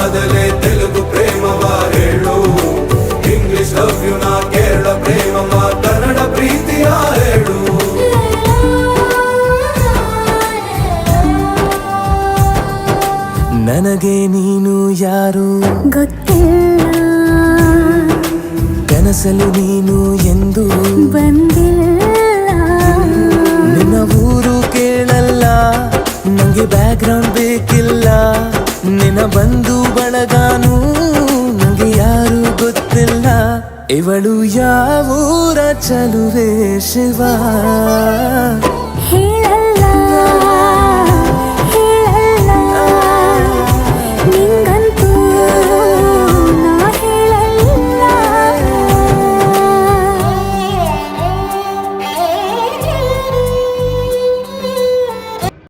ಆದಲೆ ತೆಲುಗು ಪ್ರೇಮವ ಹೇಳು, English love you ನಾ ಕೇರಳ ಪ್ರೇಮವ ಕನ್ನಡ ಪ್ರೀತಿಯ ಹೇಳು. ನನಗೆ ನೀನು ಯಾರು ಗೊತ್ತಿಲ್ಲ, ಕನಸಲು ನೀನು ಎಂದು ಬಂದಿಲ್ಲ. ನಿನ್ನ ಊರು ಕೇಳಲ್ಲ, ನಂಗೆ ಬ್ಯಾಕ್ಗ್ರೌಂಡ್ ಬೇಕಿಲ್ಲ. ನಿನ್ನ ಬಂಧು ಬಳಗಾನು ನಂಗೆ ಯಾರು ಗೊತ್ತಿಲ್ಲ. ಇವಳು ಯಾವೂರ ಚಲುವೆ ಶಿವ ಹೇಳ